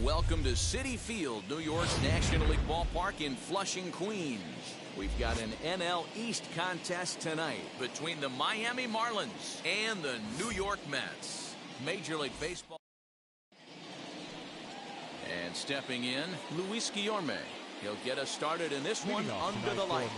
Welcome to Citi Field, New York's National League ballpark in Flushing, Queens. We've got an NL East contest tonight between the Miami Marlins and the New York Mets. Major League Baseball. And stepping in, Luis Guillorme. He'll get us started in this one under the lights.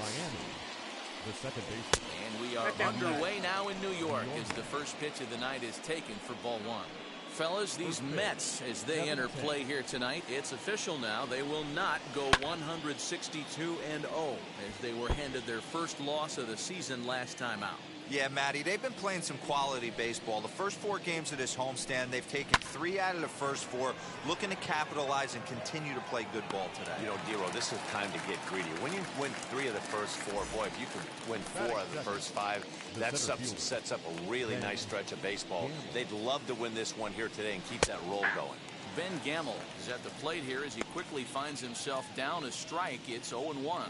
The second base. And we are underway now in New York as the first pitch of the night is taken for ball one. Fellas, these Mets, as they enter play here tonight, it's official now. They will not go 162-0 as they were handed their first loss of the season last time out. Yeah, Matty, they've been playing some quality baseball. The first 4 games of this homestand, they've taken 3 out of the first 4, looking to capitalize and continue to play good ball today. You know, Dero, this is time to get greedy. When you win 3 of the first 4, boy, if you can win 4 out of the first 5, that sets up a really nice stretch of baseball. They'd love to win this one here today and keep that roll going. Ben Gamel is at the plate here as he quickly finds himself down a strike. It's 0-1.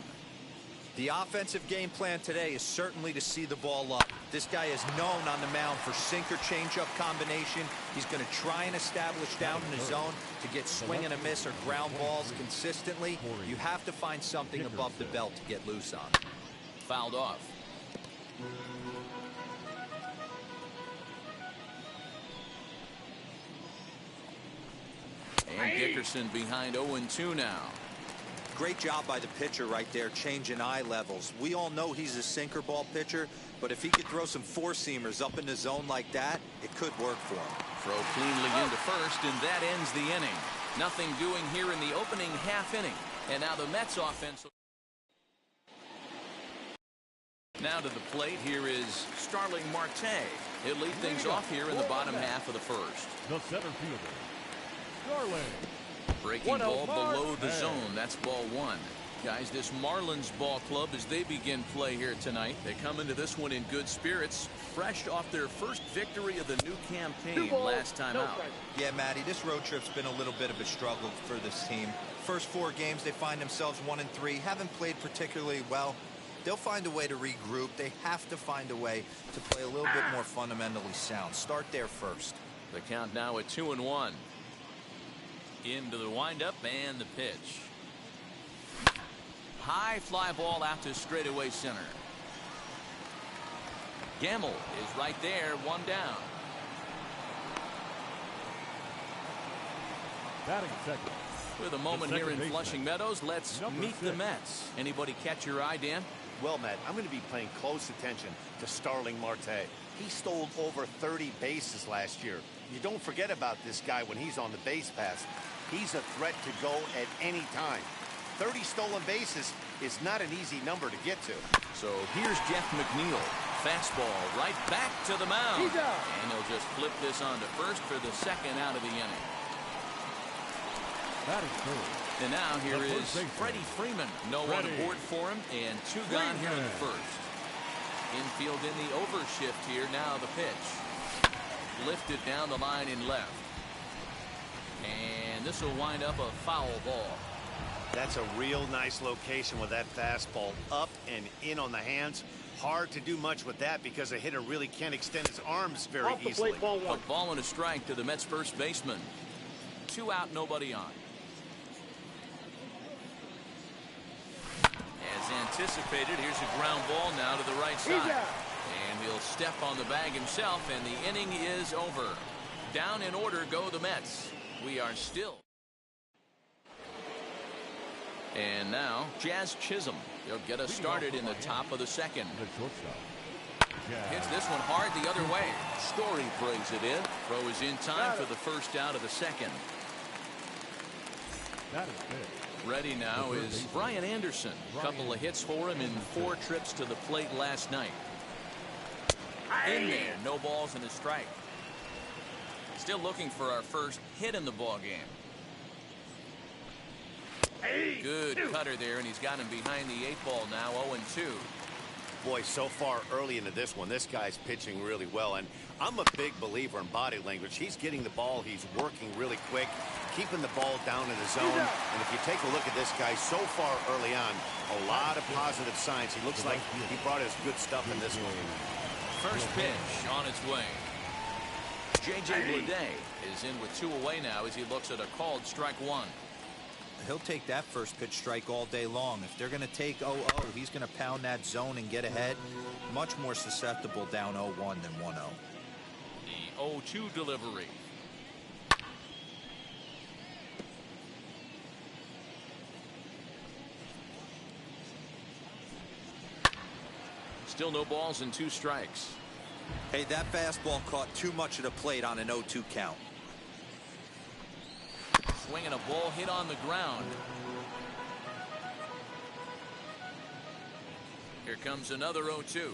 The offensive game plan today is certainly to see the ball up. This guy is known on the mound for sinker changeup combination. He's going to try and establish down in the zone to get swing and a miss or ground balls consistently. You have to find something above the belt to get loose on. Fouled off. And Dickerson behind 0-2 now. Great job by the pitcher right there, changing eye levels. We all know he's a sinker ball pitcher, but if he could throw some 4-seamers up in the zone like that, it could work for him. Throw cleanly into first, and that ends the inning. Nothing doing here in the opening half inning. And now the Mets offense. Now to the plate, here is Starling Marte. He'll lead things off here in the bottom half of the first. The center fielder, Starling. Breaking ball below the zone. That's ball 1. Guys, this Marlins ball club, as they begin play here tonight, they come into this one in good spirits, fresh off their first victory of the new campaign last time out. Yeah, Matty, this road trip's been a little bit of a struggle for this team. First 4 games, they find themselves 1-3, haven't played particularly well. They'll find a way to regroup. They have to find a way to play a little bit more fundamentally sound. Start there first. The count now at 2-1. Into the windup and the pitch. High fly ball out to straightaway center. Gamel is right there, 1 down. Batting second. With a moment here in Flushing Meadows, let's meet the Mets. Anybody catch your eye, Dan? Well, Matt, I'm going to be paying close attention to Starling Marte. He stole over 30 bases last year. You don't forget about this guy when he's on the base pass. He's a threat to go at any time. 30 stolen bases is not an easy number to get to. So here's Jeff McNeil. Fastball right back to the mound. And he'll just flip this on to first for the second out of the inning. That is third. And now here is Freddie Freeman. No one aboard for him, and 2 gone here in the first. Infield in the overshift here. Now the pitch. Lifted down the line in left. And this will wind up a foul ball. That's a real nice location with that fastball up and in on the hands. Hard to do much with that because a hitter really can't extend his arms very easily. A ball and a strike to the Mets first baseman. 2 out, nobody on. As anticipated, here's a ground ball now to the right side. And he'll step on the bag himself, and the inning is over. Down in order go the Mets. We are still. And now, Jazz Chisholm. He'll get us started in the top of the second. Hits this one hard the other way. Story brings it in. Throw is in time for the first out of the second. That is big. Ready now is Brian Anderson. A couple of hits for him in 4 trips to the plate last night. In there, no balls and a strike. Still looking for our first hit in the ball game. Good cutter there, and he's got him behind the 8 ball now, 0-2. Boy, so far early into this one, this guy's pitching really well, and I'm a big believer in body language. He's getting the ball, he's working really quick, keeping the ball down in the zone. And if you take a look at this guy so far early on, a lot of positive signs. He looks like he brought his good stuff in this one. First pitch on its way. J.J. Bleday is in with 2 away now as he looks at a called strike 1. He'll take that first pitch strike all day long. If they're going to take 0-0, he's going to pound that zone and get ahead. Much more susceptible down 0-1 than 1-0. The 0-2 delivery. Still no balls and 2 strikes. Hey, that fastball caught too much of the plate on an 0-2 count. Swinging a ball hit on the ground. Here comes another 0-2.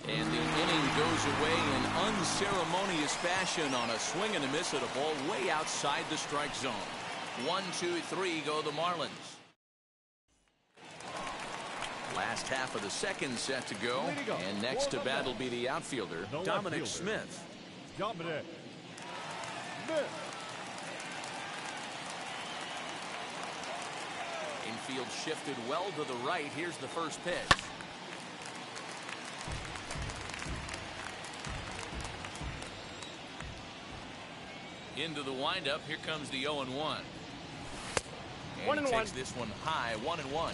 And the inning goes away in unceremonious fashion on a swing and a miss at a ball way outside the strike zone. 1, 2, 3 go the Marlins. Last half of the second set to go. And next to bat will be the outfielder, Dominic Smith. Dominic Smith. Infield shifted well to the right. Here's the first pitch. Into the windup. Here comes the 0-1. And he takes this one high, 1-1.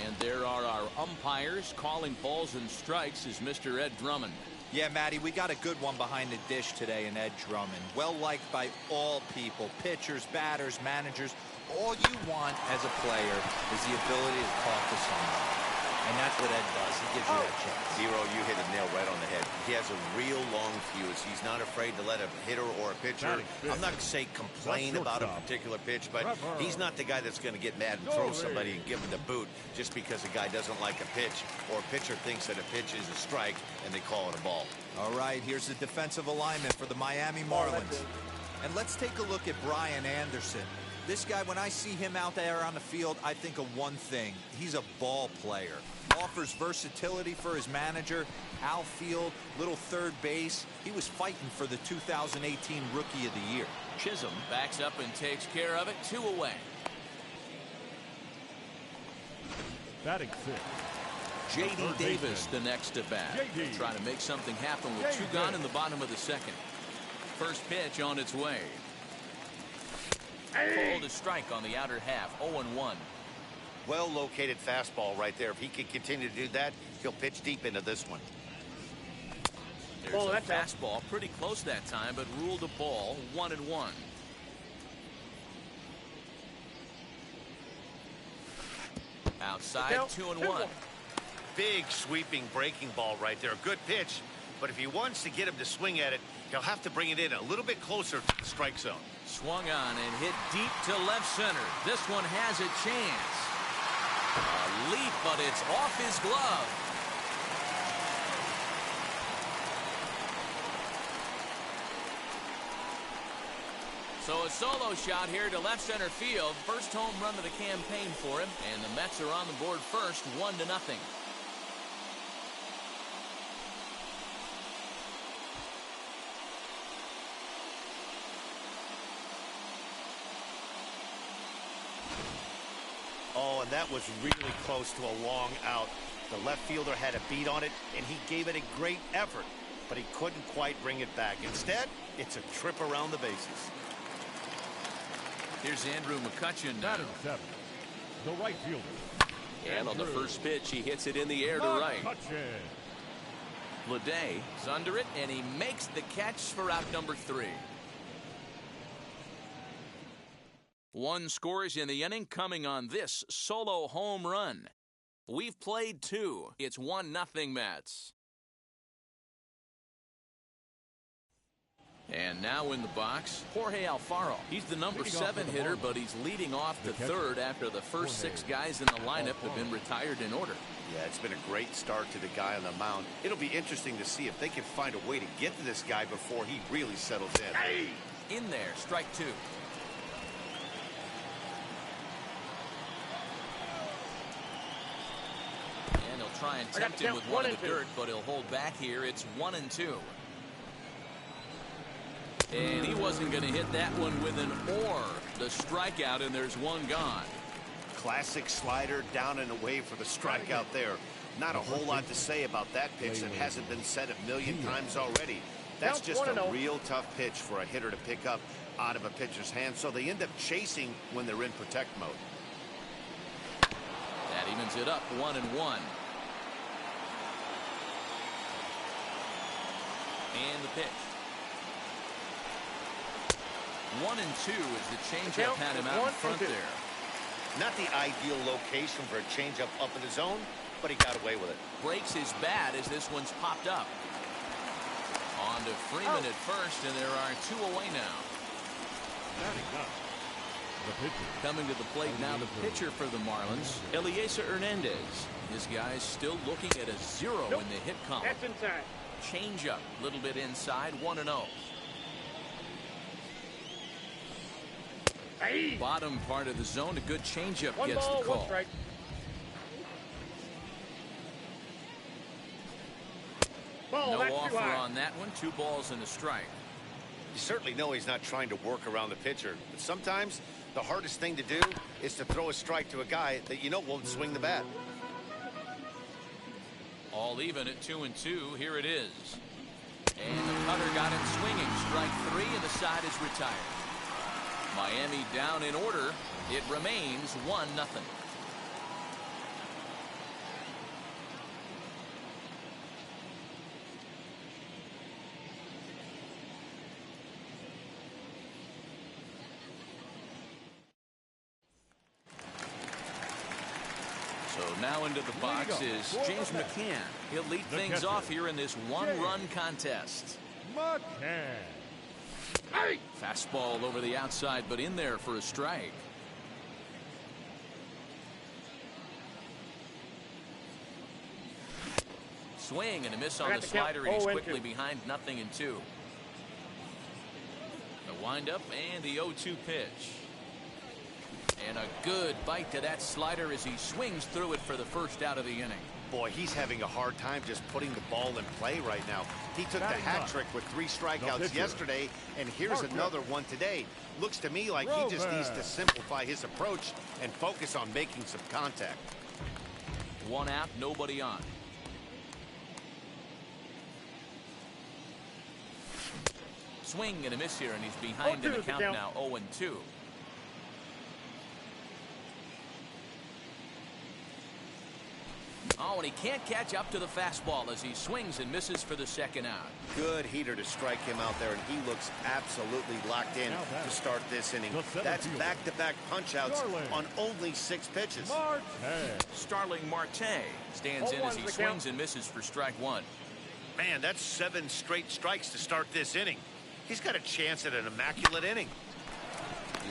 And there are our umpires calling balls and strikes is Mr. Ed Drummond. Yeah, Matty, we got a good one behind the dish today in Ed Drummond. Well liked by all people, pitchers, batters, managers. All you want as a player is the ability to talk to someone. And that's what Ed does. He gives you that chance. Zero, you hit a nail right on the head. He has a real long fuse. He's not afraid to let a hitter or a pitcher, I'm not going to say complain about a particular pitch, but he's not the guy that's going to get mad and throw somebody and give him the boot just because a guy doesn't like a pitch or a pitcher thinks that a pitch is a strike and they call it a ball. All right, here's the defensive alignment for the Miami Marlins. And let's take a look at Brian Anderson. This guy, when I see him out there on the field, I think of one thing. He's a ball player. Offers versatility for his manager, outfield, little third base. He was fighting for the 2018 Rookie of the Year. Chisholm backs up and takes care of it. 2 away. Batting 6. J.D. Davis the next to bat. Trying to make something happen with 2 gone in the bottom of the second. First pitch on its way. Called a strike on the outer half. 0-1. Well located fastball right there. If he can continue to do that, he'll pitch deep into this one. There's a fastball pretty close that time, but ruled a ball. 1-1. Outside, 2-1. Big sweeping breaking ball right there. Good pitch, but if he wants to get him to swing at it, he'll have to bring it in a little bit closer to the strike zone. Swung on and hit deep to left center. This one has a chance. A leap, but it's off his glove. So a solo shot here to left center field. First home run of the campaign for him. And the Mets are on the board first, 1-0. Oh, and that was really close to a long out. The left fielder had a beat on it, and he gave it a great effort, but he couldn't quite bring it back. Instead, it's a trip around the bases. Here's Andrew McCutchen. Batting 7. The right fielder. And on the first pitch, he hits it in the air to right. Bleday is under it, and he makes the catch for out number 3. 1 scores in the inning coming on this solo home run. We've played 2. It's 1-0 Mets. And now in the box, Jorge Alfaro. He's the number 7 hitter, but he's leading off to third after the first 6 guys in the lineup have been retired in order. Yeah, it's been a great start to the guy on the mound. It'll be interesting to see if they can find a way to get to this guy before he really settles in. In there, strike 2. And he'll try and tempt him with one in the dirt, but he'll hold back here. It's 1-2. And he wasn't going to hit that one with an or. The strikeout, and there's 1 gone. Classic slider down and away for the strikeout there. Not a whole lot to say about that pitch that hasn't been said a million times already. That's just a real tough pitch for a hitter to pick up out of a pitcher's hand, so they end up chasing when they're in protect mode. That evens it up 1-1. And the pitch. 1-2 as the changeup had him out in front there. Not the ideal location for a changeup up in the zone, but he got away with it. Breaks his bat as this one's popped up. On to Freeman at first, and there are 2 away now. Coming to the plate now, the pitcher for the Marlins, Eliezer Hernandez. This guy's still looking at a 0 in the hit column. That's inside. Changeup, a little bit inside, 1-0. Hey. Bottom part of the zone, a good changeup 1 gets ball, the call. 1 strike. Ball, No that's too offer high. on that one. 2 balls and a strike. You certainly know he's not trying to work around the pitcher, but sometimes the hardest thing to do is to throw a strike to a guy that you know won't swing the bat. All even at 2-2. Here it is. And the cutter got him swinging. Strike 3, and the side is retired. Miami down in order. It remains 1-0. So now into the box is James McCann. He'll lead things off here in this 1-run contest. McCann. Hey. Fastball over the outside, but in there for a strike. Swing and a miss on the slider, and he's quickly behind 0-2. The windup and the 0-2 pitch. And a good bite to that slider as he swings through it for the first out of the inning. Boy, he's having a hard time just putting the ball in play right now. He took the hat trick with 3 strikeouts yesterday, and here's another one today. Looks to me like he just needs to simplify his approach and focus on making some contact. 1 out, nobody on. Swing and a miss here, and he's behind in the count now, 0-2. Oh, and he can't catch up to the fastball as he swings and misses for the second out. Good heater to strike him out there, and he looks absolutely locked in to start this inning. That's back-to-back punch-outs on only 6 pitches. Starling Marte stands in as he swings and misses for strike 1. Man, that's 7 straight strikes to start this inning. He's got a chance at an immaculate inning.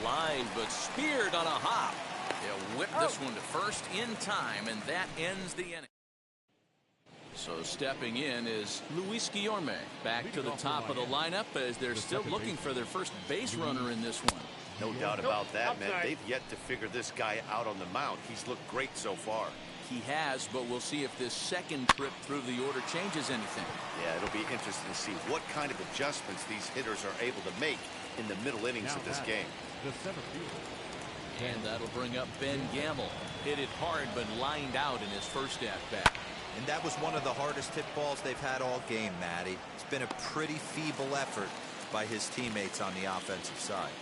Line, but speared on a hop. They'll whip this one to first in time, and that ends the inning. So stepping in is Luis Guillorme back to the top of the lineup as they're still looking for their first base runner in this one. No doubt about that, man. They've yet to figure this guy out on the mound. He's looked great so far. He has, but we'll see if this second trip through the order changes anything. Yeah, it'll be interesting to see what kind of adjustments these hitters are able to make in the middle innings of this game. The center fielder. And that'll bring up Ben Gamble. Hit it hard, but lined out in his first at-bat. And that was one of the hardest hit balls they've had all game, Matty. It's been a pretty feeble effort by his teammates on the offensive side.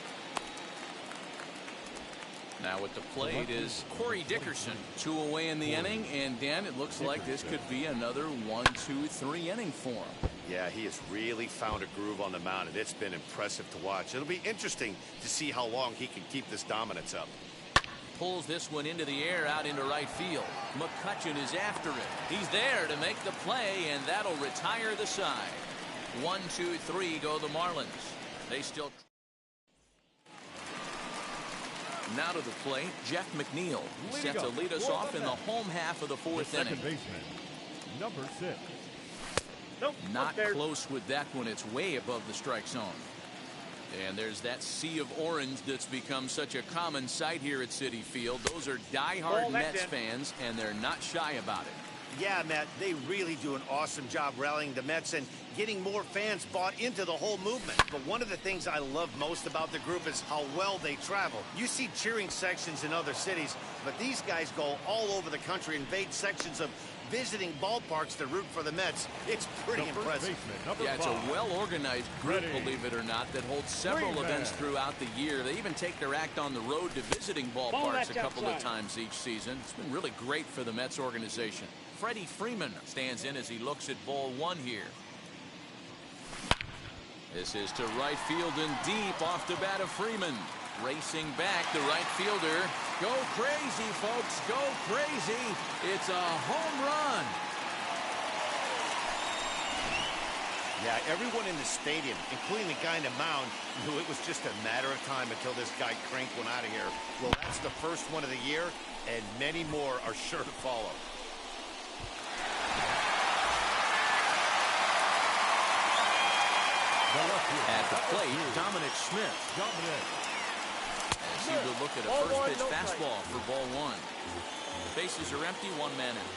Now at the plate is Corey Dickerson. 2 away in the inning, and Dan, it looks like this could be another 1-2-3 inning for him. Yeah, he has really found a groove on the mound, and it's been impressive to watch. It'll be interesting to see how long he can keep this dominance up. Pulls this one into the air out into right field. McCutchen is after it. He's there to make the play, and that'll retire the side. 1-2-3 go the Marlins. They still... Now to the plate, Jeff McNeil set to lead us off in the home half of the 4th inning. Second baseman, number 6. Not close with that one. It's way above the strike zone. And there's that sea of orange that's become such a common sight here at Citi Field. Those are diehard Mets fans, and they're not shy about it. Yeah, Matt, they really do an awesome job rallying the Mets and getting more fans bought into the whole movement. But one of the things I love most about the group is how well they travel. You see cheering sections in other cities, but these guys go all over the country, invade sections of visiting ballparks to root for the Mets. It's pretty impressive. Yeah, it's a well-organized group, believe it or not, that holds several events throughout the year. They even take their act on the road to visiting ballparks a couple of times each season. It's been really great for the Mets organization. Freddie Freeman stands in as he looks at ball one here. This is to right field and deep off the bat of Freeman. Racing back, the right fielder. Go crazy, folks. Go crazy. It's a home run. Yeah, everyone in the stadium, including the guy in the mound, knew it was just a matter of time until this guy cranked one out of here. Well, that's the first one of the year, and many more are sure to follow. At the plate, Dominic Smith. As he will look at a first pitch fastball for ball one. Bases are empty, one man in.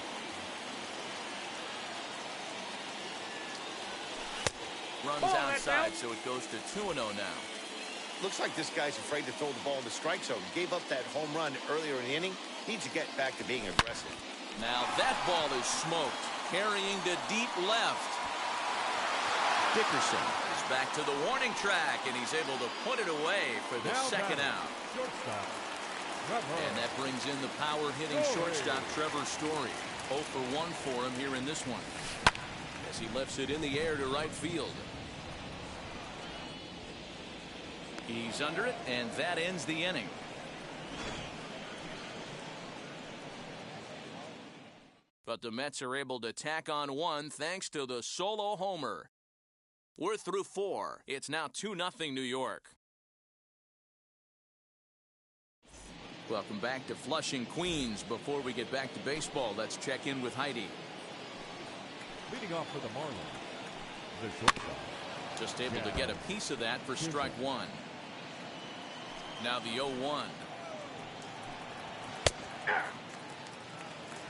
Runs outside, so it goes to 2-0 now. Looks like this guy's afraid to throw the ball in the strike zone. Gave up that home run earlier in the inning. Needs to get back to being aggressive. Now that ball is smoked. Carrying to deep left. Dickerson is back to the warning track, and he's able to put it away for the second out. And that brings in the power-hitting shortstop, Trevor Story. 0 for 1 for him here in this one. As he lifts it in the air to right field. He's under it, and that ends the inning. But the Mets are able to tack on one thanks to the solo homer. We're through 4. It's now 2-0 New York. Welcome back to Flushing, Queens. Before we get back to baseball, let's check in with Heidi. Leading off for the Marlins, the shortstop. Just able to get a piece of that for strike one. Now the 0-1.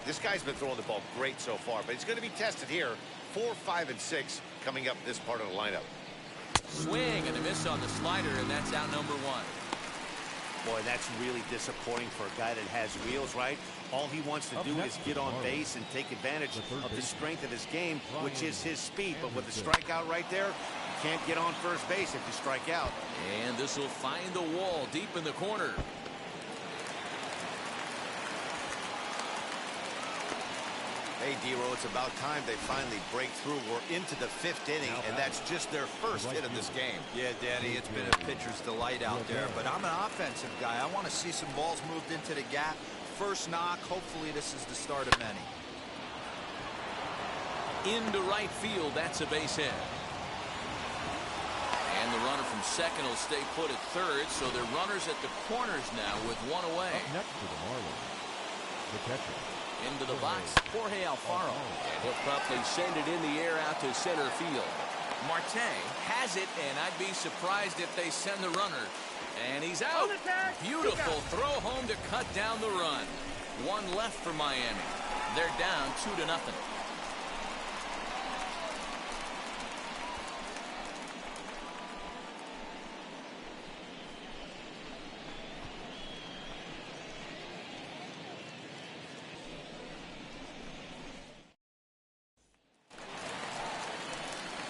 This guy's been throwing the ball great so far, but he's going to be tested here. 4, 5, and 6 coming up this part of the lineup. Swing and a miss on the slider, and that's out number 1. Boy, that's really disappointing for a guy that has wheels, right? All he wants to do is get on base and take advantage of the strength of his game, which is his speed. But with the strikeout right there, you can't get on first base if you strike out. And this will find the wall deep in the corner. Hey, D-Row, it's about time they finally break through. We're into the 5th inning, and that's just their first hit of this game. Yeah, Danny, it's been a pitcher's delight out there, but I'm an offensive guy. I want to see some balls moved into the gap. First knock, hopefully this is the start of many. Into right field, that's a base hit. And the runner from second will stay put at third, so they're runners at the corners now with one away. Up next for the Marlins, the catcher. Into the box, Jorge Alfaro. And he'll promptly send it in the air out to center field. Marte has it, and I'd be surprised if they send the runner. And he's out. Beautiful throw home to cut down the run. One left for Miami. They're down 2-0.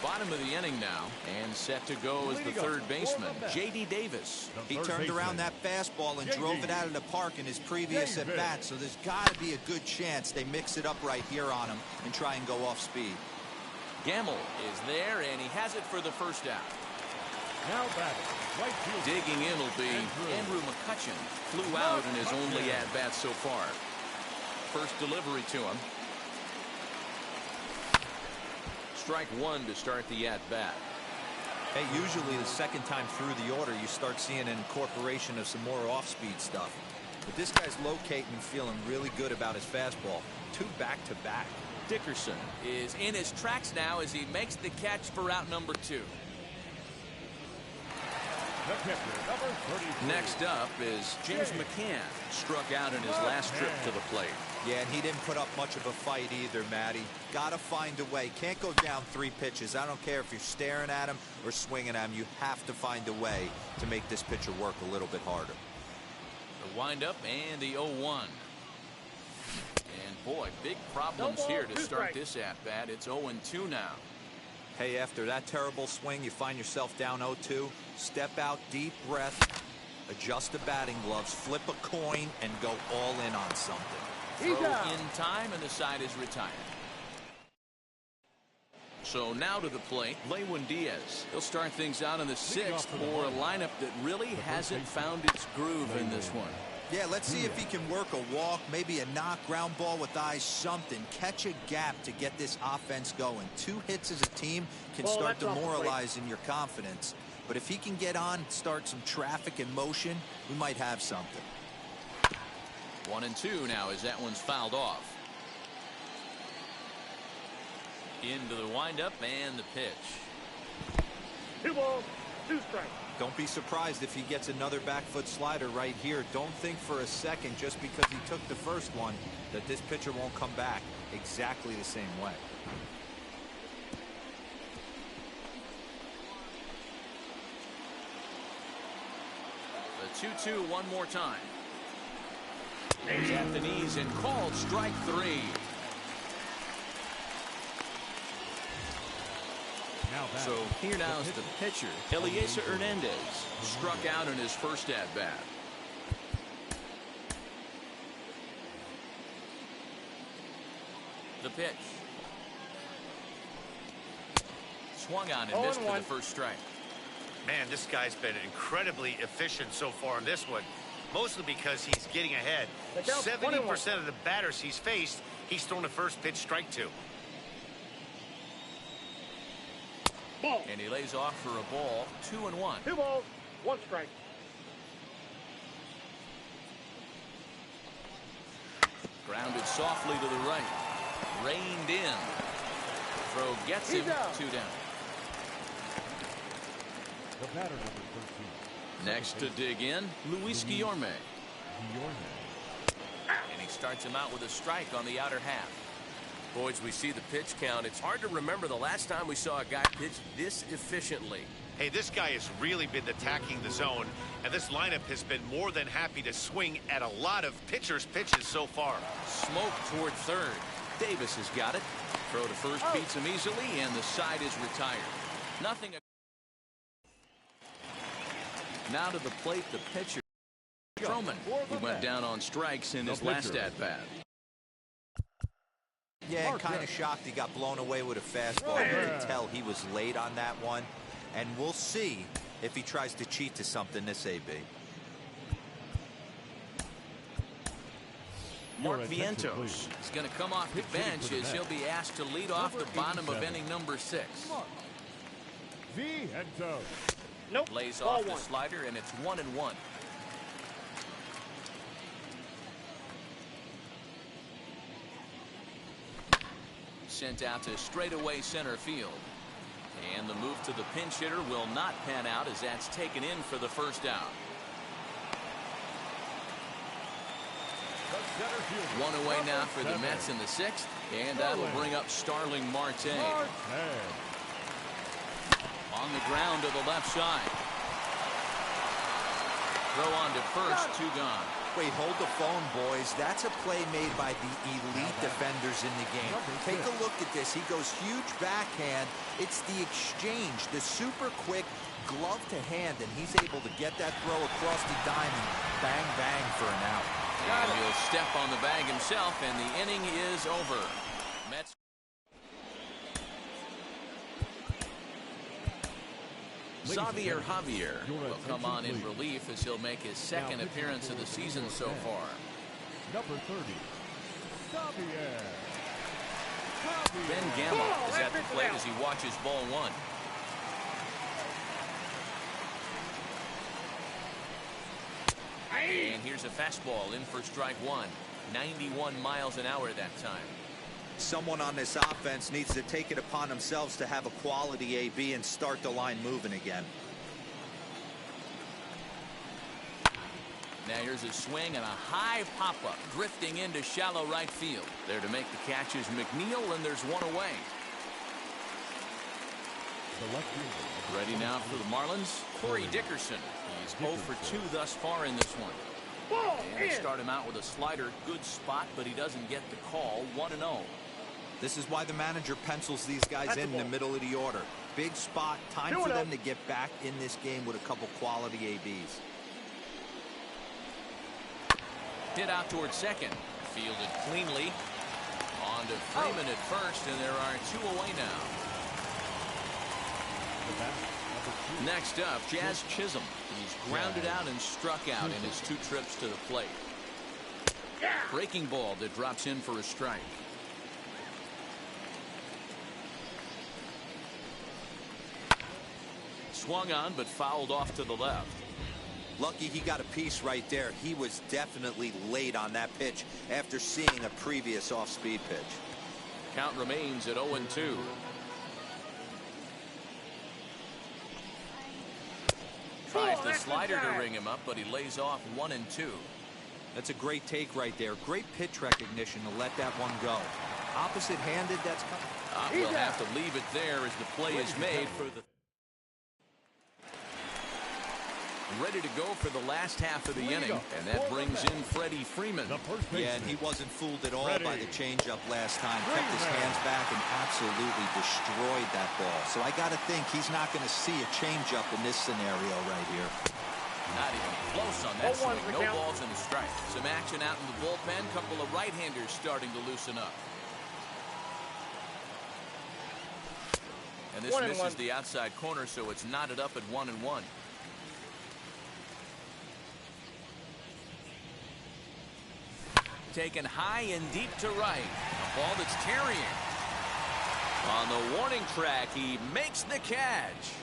Bottom of the inning now, and set to go as the third baseman, J.D. Davis. He turned around that fastball and drove it out of the park in his previous at-bat, so there's got to be a good chance they mix it up right here on him and try and go off speed. Gamble is there, and he has it for the first out. Now batting, right field. Digging in will be Andrew McCutchen. Flew out in his only at-bat so far. First delivery to him. Strike one to start the at-bat. Hey, usually the second time through the order, you start seeing an incorporation of some more off-speed stuff. But this guy's locating and feeling really good about his fastball. 2 back-to-back. Dickerson is in his tracks now as he makes the catch for out number 2. The catcher, number 33. Next up is James McCann. Struck out in his last trip to the plate. Yeah, and he didn't put up much of a fight either, Matty. Got to find a way. Can't go down 3 pitches. I don't care if you're staring at him or swinging at him. You have to find a way to make this pitcher work a little bit harder. The windup and the 0-1. And boy, big problems here to start this at-bat. It's 0-2 now. Hey, after that terrible swing, you find yourself down 0-2. Step out, deep breath, adjust the batting gloves, flip a coin, and go all in on something. Throw in time, and the side is retired. So now to the plate, Lewin Diaz. He'll start things out in the sixth for a lineup that really hasn't found its groove in this one. Yeah, let's see if he can work a walk, maybe a knock, ground ball with eyes, something. Catch a gap to get this offense going. 2 hits as a team can start demoralizing your confidence. But if he can get on, start some traffic in motion, we might have something. 1-2 now as that one's fouled off. Into the windup and the pitch. 2 balls, 2 strikes. Don't be surprised if he gets another back foot slider right here. Don't think for a second, just because he took the first one, that this pitcher won't come back exactly the same way. The 2-2 one more time. He's at the knees and called strike 3. So here now is the pitcher, Eliezer Hernandez, struck out in his first at-bat. The pitch. Swung on and missed for the first strike. Man, this guy's been incredibly efficient so far in this one, mostly because he's getting ahead. 70% of the batters he's faced, he's thrown the first pitch strike to. Ball. And he lays off for a ball. 2-1. 2 balls, 1 strike. Grounded softly to the right. Reined in. Throw gets him. 2 down. The batter, number 13. Next to dig in, Luis Guillorme. And he starts him out with a strike on the outer half. Boy, as we see the pitch count, it's hard to remember the last time we saw a guy pitch this efficiently. Hey, this guy has really been attacking the zone, and this lineup has been more than happy to swing at a lot of pitchers' pitches so far. Smoke toward third. Davis has got it. Throw to first beats him easily, and the side is retired. Nothing. Now to the plate, the pitcher, Stroman. He went down on strikes in his last at-bat. Yeah, kind of shocked he got blown away with a fastball. You can tell he was late on that one. And we'll see if he tries to cheat to something this AB. Mark Vientos is going to come off the bench as he'll be asked to lead off the bottom of inning number 6. Vientos. Nope. Lays off the slider, and it's 1-1. Sent out to straightaway center field. And the move to the pinch hitter will not pan out as that's taken in for the first out. 1 away now for the Mets in the 6th, and that'll bring up Starling Marte. On the ground to the left side. Throw on to first, 2 gone. Wait, hold the phone, boys. That's a play made by the elite defenders in the game. Take a look at this. He goes huge backhand. It's the exchange, the super quick glove to hand, and he's able to get that throw across the diamond. Bang, bang for an out. And he'll step on the bag himself, and the inning is over. Mets. Xavier will come on in relief as he'll make his second appearance of the season so far. Number 30, Xavier. Ben Gamble is at the plate as he watches ball 1. And here's a fastball in for strike 1. 91 miles an hour that time. Someone on this offense needs to take it upon themselves to have a quality AB and start the line moving again. Now here's a swing and a high pop-up drifting into shallow right field. There to make the catch is McNeil, and there's 1 away. Ready now for the Marlins, Corey Dickerson. He's 0 for 2 thus far in this one. Ball And in. start him out with a slider. Good spot, but he doesn't get the call. 1-0. This is why the manager pencils these guys That's in the the ball. middle of the order. Big spot, time 2-0. for them to get back in this game with a couple quality ABs. Hit out towards second. Fielded cleanly. On to Freeman at first, and there are 2 away now. The bat, number 2. Next up, Jazz Chisholm. He's grounded out and struck out in his 2 trips to the plate. Breaking ball that drops in for a strike. Swung on, but fouled off to the left. Lucky he got a piece right there. He was definitely late on that pitch after seeing a previous off-speed pitch. Count remains at 0-2. Tries the slider to ring him up, but he lays off 1-2. That's a great take right there. Great pitch recognition to let that one go. Opposite-handed, that's coming. We'll have to leave it there as the play is made for the... Ready to go for the last half of the inning, and that brings in Freddie Freeman. The first baseman. Yeah, and he wasn't fooled at all Ready. by the changeup last time. Kept his hands back and absolutely destroyed that ball. So I got to think he's not going to see a changeup in this scenario right here. Not even close on that 0-1 swing. for No count. balls and a strike. Some action out in the bullpen. Couple of right-handers starting to loosen up. And this 1-1. misses the outside corner, so it's knotted up at 1-1. Taken high and deep to right. A ball that's carrying. On the warning track, he makes the catch.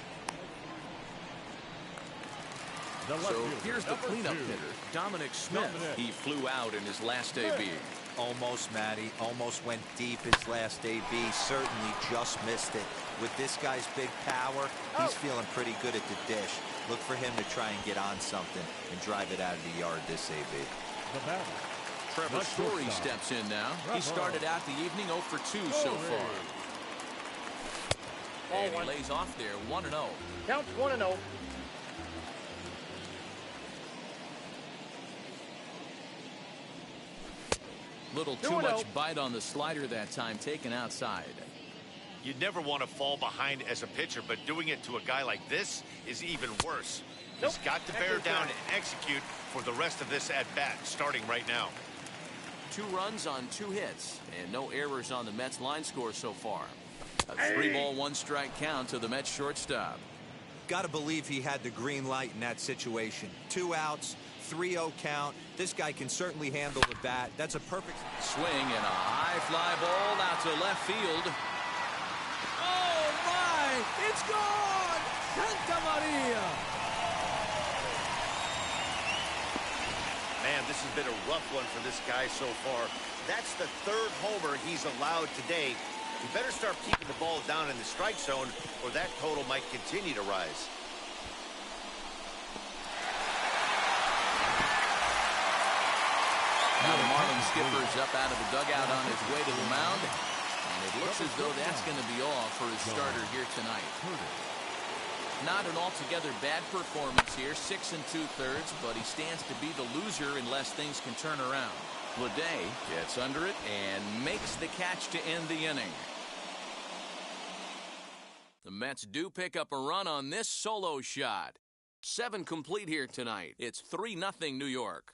The left So fielder, here's the number cleanup 2. hitter, Dominic Smith. Dominic. He flew out in his last AB. Almost, Matty. Almost went deep his last AB. Certainly just missed it. With this guy's big power, he's feeling pretty good at the dish. Look for him to try and get on something and drive it out of the yard this AB. The batter. Trevor Left Story shortstop. steps in now. He Right started out the evening 0 for 2 so Story. far. Ball And he 1. lays off there 1-0. Counts 1-0. Little too 2-0. much bite on the slider that time, taken outside. You never want to fall behind as a pitcher, but doing it to a guy like this is even worse. He's got to bear down and execute for the rest of this at-bat, starting right now. 2 runs on 2 hits, and no errors on the Mets line score so far. A 3-ball, 1-strike count to the Mets shortstop. Got to believe he had the green light in that situation. 2 outs, 3-0 count. This guy can certainly handle the bat. That's a perfect Swing and a high fly ball out to left field. Oh my! It's gone! Santa Maria! Man, this has been a rough one for this guy so far. That's the 3rd homer he's allowed today. He better start keeping the ball down in the strike zone, or that total might continue to rise. Now the Marlins skipper's up out of the dugout on his way to the mound. And it looks as though that's going to be all for his starter here tonight. Not an altogether bad performance here, 6 2/3, but he stands to be the loser unless things can turn around. Bleday gets under it and makes the catch to end the inning. The Mets do pick up a run on this solo shot. 7 complete here tonight. It's 3-0 New York.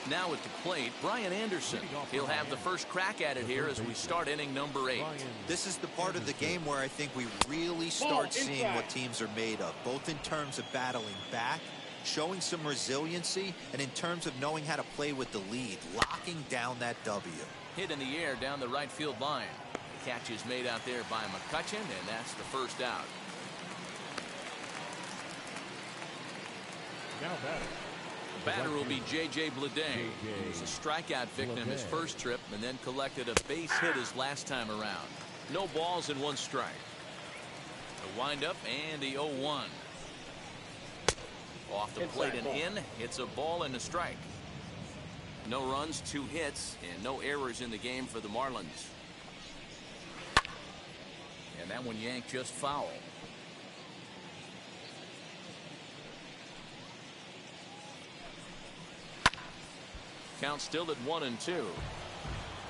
Now at the plate, Brian Anderson. He'll have the first crack at it here as we start inning number 8. This is the part of the game where I think we really start seeing what teams are made of, both in terms of battling back, showing some resiliency, and in terms of knowing how to play with the lead, locking down that W. Hit in the air down the right field line. The catch is made out there by McCutchen, and that's the first out. Now batting. Batter will be J.J. Bleday. He was a strikeout victim his first trip and then collected a base hit his last time around. No balls and 1 strike. The windup and the 0-1. Off the plate and in. It's a ball and a strike. No runs, 2 hits, and no errors in the game for the Marlins. And that one yanked just foul. count still at 1-2.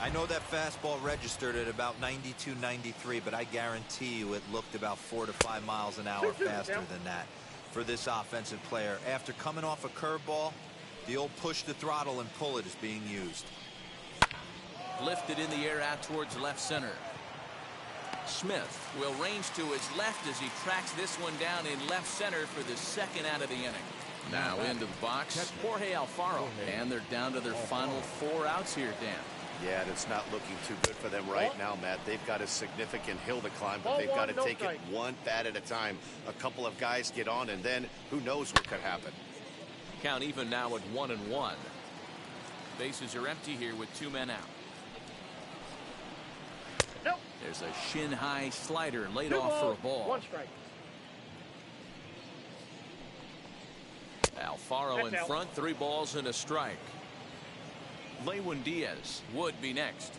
I know that fastball registered at about 92, 93, but I guarantee you it looked about 4 to 5 miles an hour faster than that for this offensive player. After coming off a curveball, the old push the throttle and pull it is being used. Lifted in the air out towards left center. Smith will range to his left as he tracks this one down in left center for the second out of the inning. Now into the box, Jorge Alfaro, and they're down to their final 4 outs here, Dan. Yeah, and it's not looking too good for them right now, Matt. They've got a significant hill to climb, but they've got to take it one bat at a time. A couple of guys get on, and then who knows what could happen. Count even now at 1-1. Bases are empty here with 2 men out. Nope. There's a shin-high slider laid off for a ball. 1 strike. Alfaro in front, 3 balls and a strike. Lewin Diaz would be next.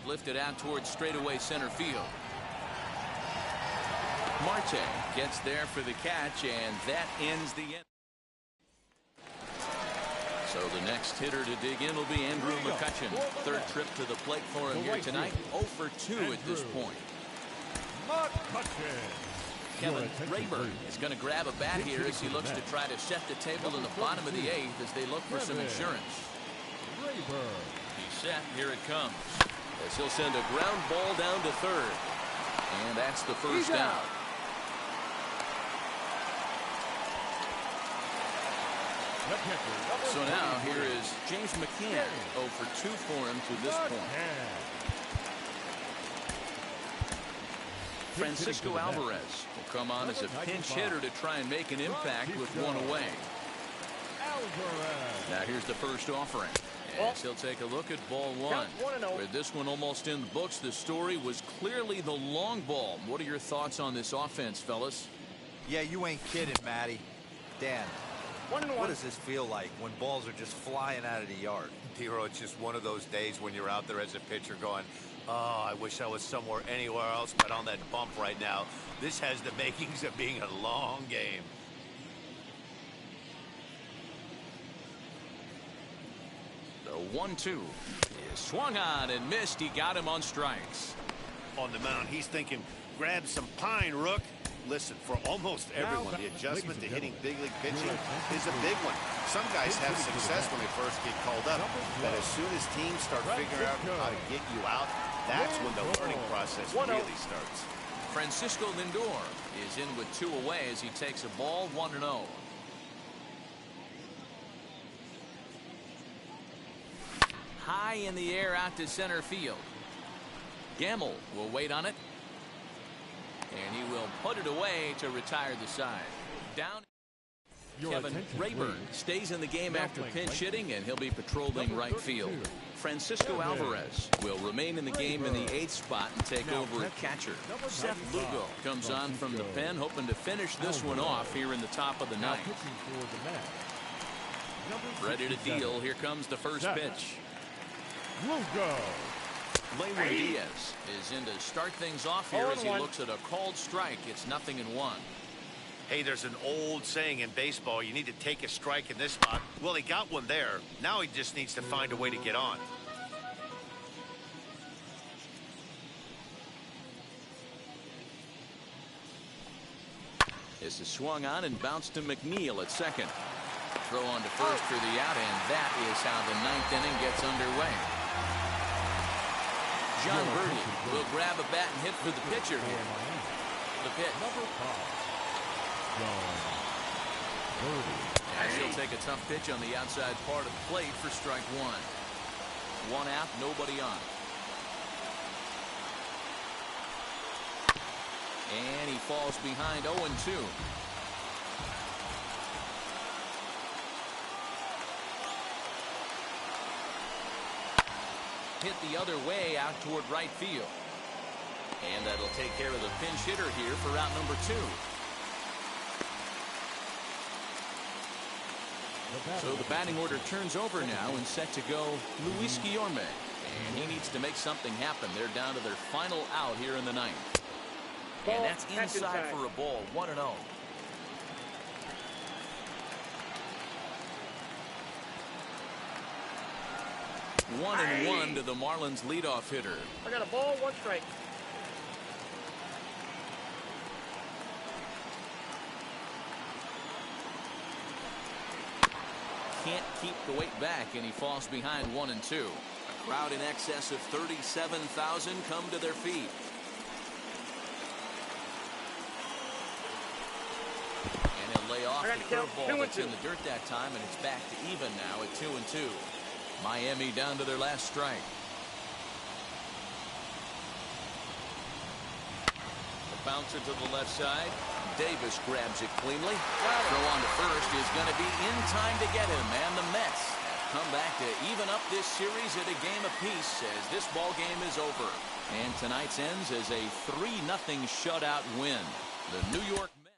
Lifted out towards straightaway center field. Marte gets there for the catch, and that ends the inning. So the next hitter to dig in will be Andrew McCutchen. 3rd trip to the plate for him here tonight. 0 for 2 at this point. Kevin Rayburn is going to grab a bat here as he looks to try to set the table in the bottom of the 8th as they look for some insurance. He's set. Here it comes. As he'll send a ground ball down to 3rd. And that's the first out. So now here is James McCann. 0 for 2 for him to this point. Francisco Alvarez will come on as a pinch hitter to try and make an impact with 1 away. Now here's the first offering. As he'll take a look at ball 1. With this one almost in the books, the story was clearly the long ball. What are your thoughts on this offense, fellas? Yeah, you ain't kidding, Matty. Dan, what does this feel like when balls are just flying out of the yard? Hero, it's just one of those days when you're out there as a pitcher going, oh, I wish I was somewhere anywhere else but on that bump right now. This has the makings of being a long game. The 1-2 is swung on and missed. He got him on strikes. On the mound, he's thinking, grab some pine, Rook. Listen, for almost everyone, the adjustment to hitting big league pitching is a big one. Some guys have success when they first get called up, but as soon as teams start figuring out how to get you out, that's when the learning process really starts. Francisco Lindor is in with 2 away as he takes a ball 1-0. High in the air out to center field. Gamble will wait on it. And he will put it away to retire the side. Down. Kevin Rayburn stays in the game after pinch hitting, and he'll be patrolling right field. Francisco Alvarez will remain in the game in the 8th spot and take over at catcher. Seth Lugo comes on from the pen, hoping to finish this one off here in the top of the 9th. Ready to deal. Here comes the first pitch. Lugo. Lewin Diaz is in to start things off here as he looks at a called strike. It's 0-1. Hey, there's an old saying in baseball, you need to take a strike in this spot. Well, he got one there. Now he just needs to find a way to get on. This is swung on and bounced to McNeil at second. Throw on to first for the out, and that is how the 9th inning gets underway. John Birdie will grab a bat and hit for the pitcher here. The pitch. And she'll take a tough pitch on the outside part of the plate for strike 1. 1 out, nobody on. And he falls behind 0-2. Hit the other way out toward right field. And that'll take care of the pinch hitter here for out number 2. So the batting order turns over now and set to go Luis Guillorme. And he needs to make something happen. They're down to their final out here in the 9th. And that's inside for a ball. 1-0. 1-1 to the Marlins leadoff hitter. I got a ball, 1 strike. Can't keep the weight back, and he falls behind 1-2. A crowd in excess of 37,000 come to their feet. And he'll lay off the curveball that's in the dirt that time, and it's back to even now at 2-2. Miami down to their last strike. The bouncer to the left side. Davis grabs it cleanly. Throw on to first is going to be in time to get him, and the Mets have come back to even up this series at a game apiece as this ball game is over. And tonight's ends as a 3-0 shutout win. The New York Mets